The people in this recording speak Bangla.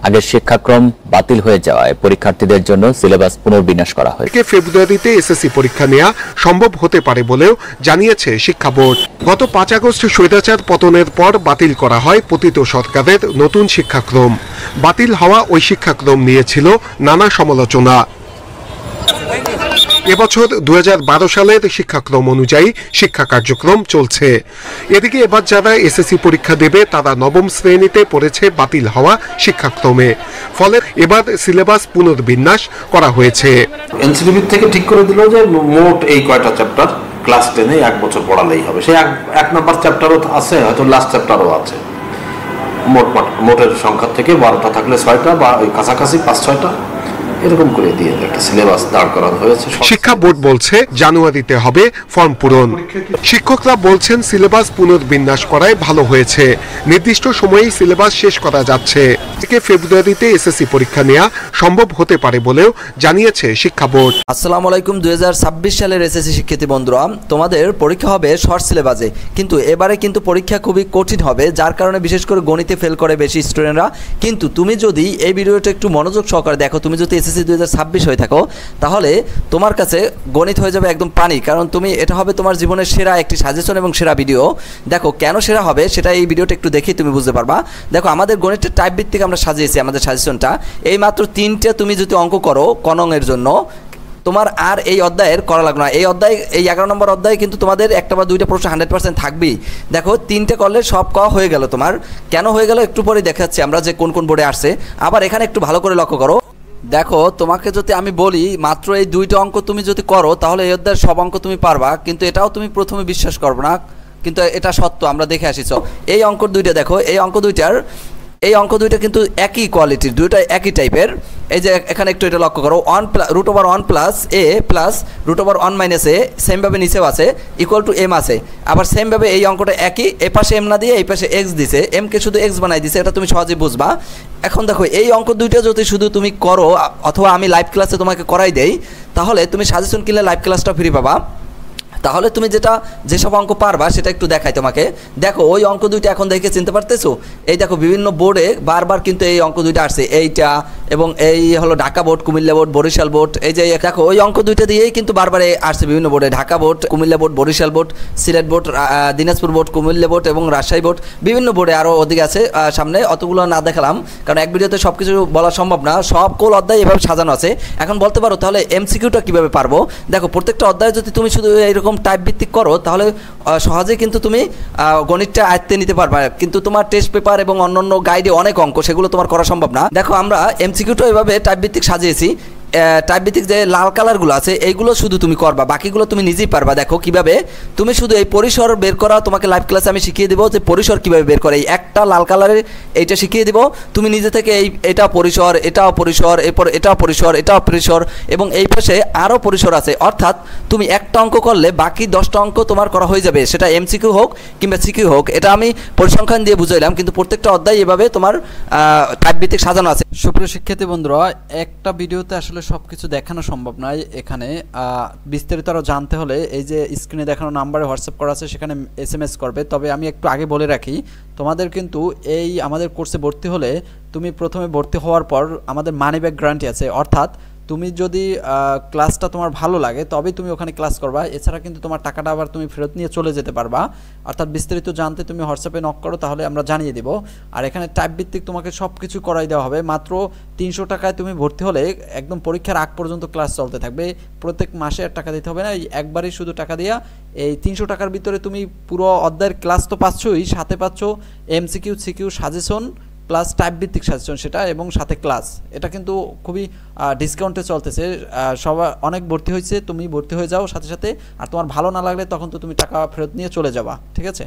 আগের শিক্ষাক্রম বাতিল হয়ে যাওয়ায় পরীক্ষার্থীদের জন্য সিলেবাস পুনর্বিন্যাস করা হয়েছে। ফেব্রুয়ারিতে এসএসসি পরীক্ষা নেওয়া সম্ভব হতে পারে বলেও জানিয়েছে শিক্ষা বোর্ড। গত 5 আগস্ট স্বৈরাচার পতনের পর বাতিল করা হয় পতিত সরকারের নতুন শিক্ষাক্রম। বাতিল হওয়া ওই শিক্ষাক্রম নিয়েছিল নানা সমালোচনা। এবছর 2012 সালের শিক্ষাক্রম অনুযায়ী শিক্ষা কার্যক্রম চলছে। এদিকে এবার যারা এসএসসি পরীক্ষা দেবে তারা নবম শ্রেণীতে পড়েছে বাতিল হওয়া শিক্ষাক্রমে, ফলে এবার সিলেবাস পুনর্বিন্যাস করা হয়েছে। এনসিটিভি থেকে ঠিক করে দিল যে মোট এই কয়টা চ্যাপ্টার ক্লাস 10 এক বছর পড়ালেই হবে। সেই এক নম্বর চ্যাপ্টারও আছে, হয়তো লাস্ট চ্যাপ্টারও আছে। মোটের সংখ্যা থেকে 12টা থাকলে 6টা বা ওই কাছাকাছি 5-6টা এরকম করে দিয়ে একটা সিলেবাস দাঁড় করানো হয়েছে। শিক্ষা বোর্ড বলছে জানুয়ারিতে হবে ফর্ম পূরণ। শিক্ষকরা বলছেন সিলেবাস পুনর্বিন্যাস করায় ভালো হয়েছে, নির্দিষ্ট সময়েই সিলেবাস শেষ করা যাচ্ছে। ফেব্রুয়ারিতে এসএসসি পরীক্ষা নেওয়া সম্ভব হতে পারে বলেও জানিয়েছে শিক্ষা বোর্ড। আসসালামু আলাইকুম। 2026 সালের এসএসসি শিক্ষার্থী বন্ধুরা, তোমাদের পরীক্ষা হবে শর্ট সিলেবাসে, কিন্তু এবারে কিন্তু পরীক্ষা খুবই কঠিন হবে, যার কারণে বিশেষ করে গণিতে ফেল করে বেশি স্টুডেন্টরা। কিন্তু তুমি যদি এই ভিডিওটা একটু মনোযোগ সহকারে দেখো, তুমি যদি এসএসসি 2026 হয়ে থাকো, তাহলে তোমার কাছে গণিত হয়ে যাবে একদম পানি, কারণ তুমি এটা হবে তোমার জীবনের সেরা একটি সাজেশন এবং সেরা ভিডিও। দেখো কেন সেরা হবে সেটা এই ভিডিওটা একটু দেখে তুমি বুঝতে পারবা। দেখো আমাদের গণিতের টাইপ ভিত্তিক আমরা সাজিয়েছি আমাদের সাজেশনটা। এই মাত্র 3টে তুমি যদি অঙ্ক করো কনং-এর জন্য, তোমার আর এই অধ্যায়ের করা লাগবে না। এই অধ্যায়, এই 11 নম্বর অধ্যায়ে কিন্তু তোমাদের একটা বা দুইটা প্রশ্ন 100% থাকবেই। দেখো 3টে করলে সব করা হয়ে গেল তোমার। কেন হয়ে গেল একটু পরে দেখাচ্ছি আমরা যে কোন কোন বোর্ডে আসছে। আবার এখানে একটু ভালো করে লক্ষ্য করো। দেখো তোমাকে যদি আমি বলি মাত্র এই 2টা অঙ্ক তুমি যদি করো তাহলে এই অধ্যায়ের সব অঙ্ক তুমি পারবা, কিন্তু এটাও তুমি প্রথমে বিশ্বাস করবে না, কিন্তু এটা সত্য, আমরা দেখে আসিছ। এই অঙ্ক 2টা দেখো, এই অঙ্ক দুইটা কিন্তু একই কোয়ালিটির, দুইটা একই টাইপের। এই যে এখানে একটু এটা লক্ষ্য করো, √1 প্লাস এ প্লাস √1 - এ সেমভাবে নিচেও আছে, ইকুয়াল টু এম আছে। আবার সেমভাবে এই অঙ্কটা একই, এ পাশে এম না দিয়ে এই পাশে এক্স দিছে, এমকে শুধু এক্স বানাই দিছে, এটা তুমি সহজে বুঝবা। এখন দেখো এই অঙ্ক দুইটা যদি শুধু তুমি করো, অথবা আমি লাইভ ক্লাসে তোমাকে করাই দেই, তাহলে তুমি সাজেশন কিনলে লাইভ ক্লাসটা ফ্রি পাবা। তাহলে তুমি যেসব অঙ্ক পারবা সেটা একটু দেখাই তোমাকে। দেখো ওই অঙ্ক দুইটা এখন দেখে চিনতে পারতেছো? এই দেখো বিভিন্ন বোর্ডে বারবার কিন্তু এই অঙ্ক দুইটা আসছে, এইটা এবং এই হলো Dhaka board, Comilla board, Barisal board. এই যে দেখো ওই অঙ্ক দুইটা দিয়েই কিন্তু বারবার আসছে বিভিন্ন বোর্ডে, Dhaka board, Comilla board, Barisal board, Sylhet board, Dinajpur board, Comilla board এবং রাজশাহী বোর্ড, বিভিন্ন বোর্ডে আরও অধিক আছে সামনে। অতগুলো না দেখালাম কারণ এক ভিডিওতে সব কিছু বলা সম্ভব না। সকল অধ্যায় এভাবে সাজানো আছে। এখন বলতে পারো তাহলে এমসিকিউটা কীভাবে পারবো? দেখো প্রত্যেকটা অধ্যায় যদি তুমি শুধু এইরকম টাইপ ভিত্তিক করো তাহলে সহজেই কিন্তু তুমি গণিতটা আয়ত্তে নিতে পারবা, কিন্তু তোমার টেস্ট পেপার এবং অন্যান্য গাইডে অনেক অঙ্ক, সেগুলো তোমার করা সম্ভব না। দেখো আমরা এমসিকিউটা এভাবে টাইপ ভিত্তিক সাজিয়েছি। টাইপ ভিত্তিক যে লাল কালারগুলো আছে এইগুলো শুধু তুমি করবা, বাকিগুলো তুমি নিজেই পারবা। দেখো কিভাবে তুমি শুধু এই পরিসর বের করা, তোমাকে লাইভ ক্লাসে আমি শিখিয়ে দেবো যে পরিসর কিভাবে বের করে। এই একটা লাল কালারের এইটা শিখিয়ে দেবো, তুমি নিজে থেকে এটা পরিসর, এটাও পরিসর, এরপর এটাও পরিসর, এটাও পরিসর এবং এই পাশে আরও পরিসর আছে। অর্থাৎ তুমি একটা অঙ্ক করলে বাকি 10টা অঙ্ক তোমার করা হয়ে যাবে, সেটা এমসিকিউ হোক কিংবা সিকিউ হোক। এটা আমি পরিসংখ্যান দিয়ে বুঝাইলাম, কিন্তু প্রত্যেকটা অধ্যায় এভাবে তোমার টাইপ ভিত্তিক সাজানো আছে। সুপ্রিয় শিক্ষার্থী বন্ধুরা, একটা ভিডিওতে আসলে সব কিছু দেখানো সম্ভব নয়। এখানে বিস্তারিত আরও জানতে হলে এই যে স্ক্রিনে দেখানো নাম্বারে হোয়াটসঅ্যাপ করা আছে, সেখানে SMS করবে। তবে আমি একটু আগে বলে রাখি, তোমাদের কিন্তু এই আমাদের কোর্সে ভর্তি হলে তুমি প্রথমে ভর্তি হওয়ার পর আমাদের মানি ব্যাক গ্যারান্টি আছে। অর্থাৎ তুমি যদি ক্লাসটা তোমার ভালো লাগে তবেই তুমি ওখানে ক্লাস করবা, এছাড়া কিন্তু তোমার টাকাটা আবার তুমি ফেরত নিয়ে চলে যেতে পারবা। অর্থাৎ বিস্তারিত জানতে তুমি হোয়াটসঅ্যাপে নক করো, তাহলে আমরা জানিয়ে দেবো। আর এখানে টাইপ ভিত্তিক তোমাকে সব কিছু করাই দেওয়া হবে। মাত্র 300 টাকায় তুমি ভর্তি হলে একদম পরীক্ষার আগ পর্যন্ত ক্লাস চলতে থাকবে। প্রত্যেক মাসে আর টাকা দিতে হবে না, একবারই শুধু টাকা দিয়া এই 300 টাকার ভিতরে তুমি পুরো অধ্যায়ের ক্লাস তো পাচ্ছই, সাথে পাচ্ছ MCQ, CQ, suggestion plus type ভিত্তিক সাজেশন সেটা, এবং সাথে ক্লাস। এটা কিন্তু খুবই ডিসকাউন্টে চলতেছে। সবাই অনেক ভর্তি হয়েছে, তুমি ভর্তি হয়ে যাও সাথে সাথে। আর তোমার ভালো না লাগলে তখন তো তুমি টাকা ফেরত নিয়ে চলে যাবা, ঠিক আছে?